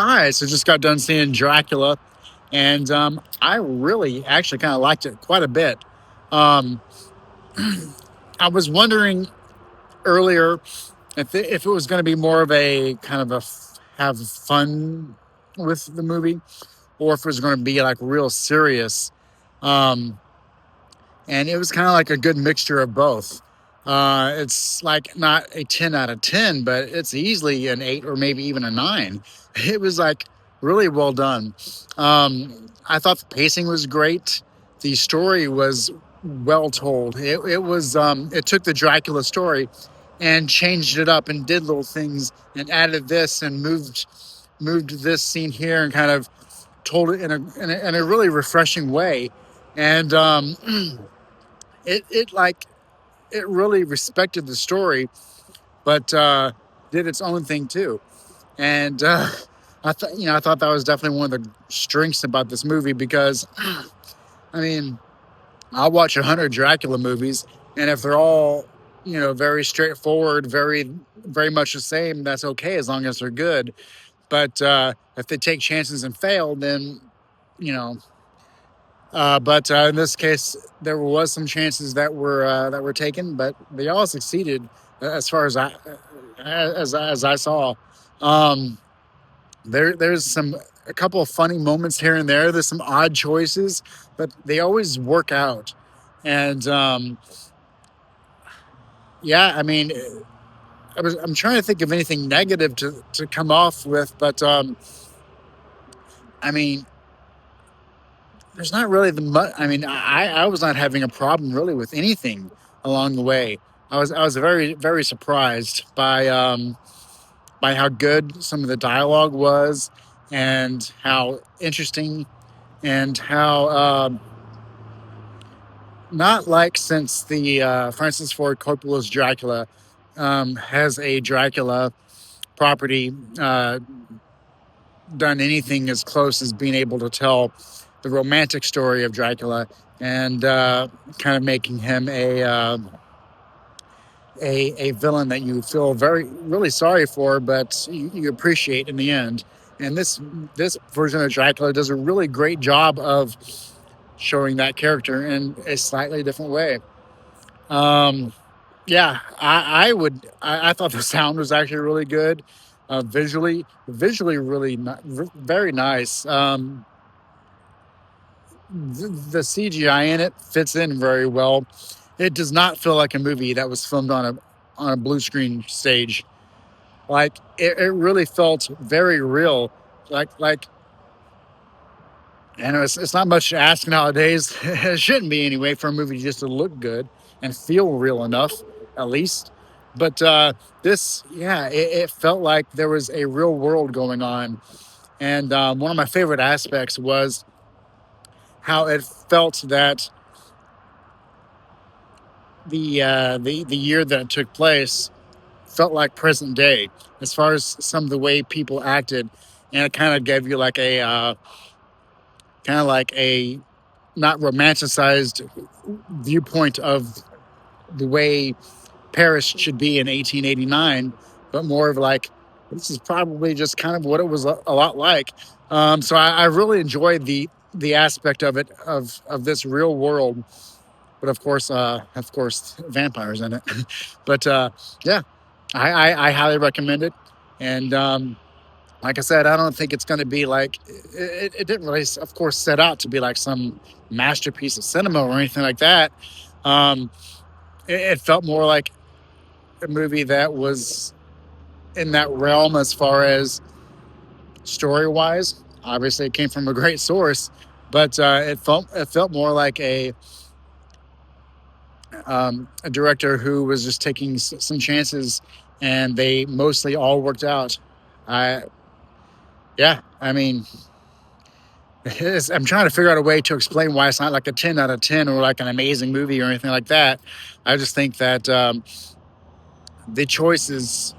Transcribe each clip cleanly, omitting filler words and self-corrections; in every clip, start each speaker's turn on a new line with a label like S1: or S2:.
S1: Hi, so just got done seeing Dracula, and I really actually kind of liked it quite a bit. Um, I was wondering earlier if it was going to be more of a kind of have fun with the movie, or if it was going to be like real serious. Um, and it was kind of like a good mixture of both. It's like not a 10 out of 10, but it's easily an 8 or maybe even a 9. It was like really well done. I thought the pacing was great. The story was well told. It took the Dracula story and changed it up and did little things and added this and moved this scene here and kind of told it in a really refreshing way. And it it like it really respected the story, but did its own thing too. And I thought that was definitely one of the strengths about this movie because, I mean, I'll watch 100 Dracula movies, and if they're all very straightforward, very much the same, that's okay as long as they're good. But if they take chances and fail, then you know. But in this case, there was some chances that were taken, but they all succeeded as far as I saw. Um, there's a couple of funny moments here and there. There's some odd choices, but they always work out. And yeah, I mean, I'm trying to think of anything negative to come off with, but I mean, there's not really the much. I mean, I was not having a problem really with anything along the way. I was very surprised by how good some of the dialogue was, and how interesting, and how not like since the Francis Ford Coppola's Dracula has a Dracula property done anything as close as being able to tell the romantic story of Dracula, and kind of making him a villain that you feel very really sorry for, but you appreciate in the end. And this version of Dracula does a really great job of showing that character in a slightly different way. Um, yeah, I thought the sound was actually really good. Visually really very nice. The CGI in it fits in very well. It does not feel like a movie that was filmed on a blue screen stage. Like it really felt very real. Like and it's not much to ask nowadays. It shouldn't be anyway for a movie just to look good and feel real enough, at least. But this, yeah, it felt like there was a real world going on. And one of my favorite aspects was how it felt that the year that it took place felt like present day, as far as some of the way people acted, and it kind of gave you like a kind of like a not romanticized viewpoint of the way Paris should be in 1889, but more of like this is probably just kind of what it was a lot like. So I really enjoyed the aspect of it of this real world, but of course, vampires in it. But yeah, I highly recommend it. And like I said, I don't think it's going to be like it didn't really, of course, set out to be like some masterpiece of cinema or anything like that. Um, it felt more like a movie that was in that realm as far as story wise. Obviously, it came from a great source, but it felt more like a director who was just taking some chances, and they mostly all worked out. I Yeah, I mean, I'm trying to figure out a way to explain why it's not like a 10 out of 10 or like an amazing movie or anything like that. I just think that the choices,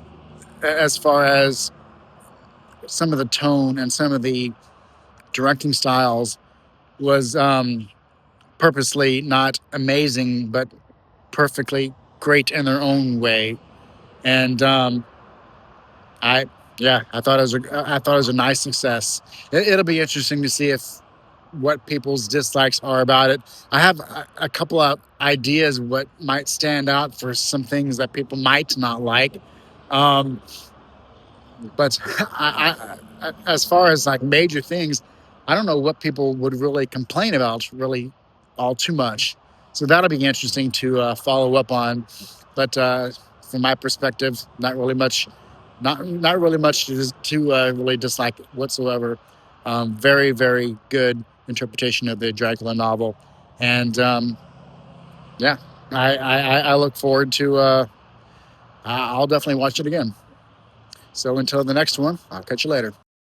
S1: as far as some of the tone and some of the directing styles, was purposely not amazing, but perfectly great in their own way. And I Yeah, I thought it was a nice success. It'll be interesting to see if what people's dislikes are about it. I have a couple of ideas what might stand out for some things that people might not like. Um, but as far as like major things, I don't know what people would really complain about really all too much. So that'll be interesting to follow up on. But from my perspective, not really much to really dislike whatsoever. Very very good interpretation of the Dracula novel, and yeah, I look forward to. I'll definitely watch it again. So until the next one, I'll catch you later.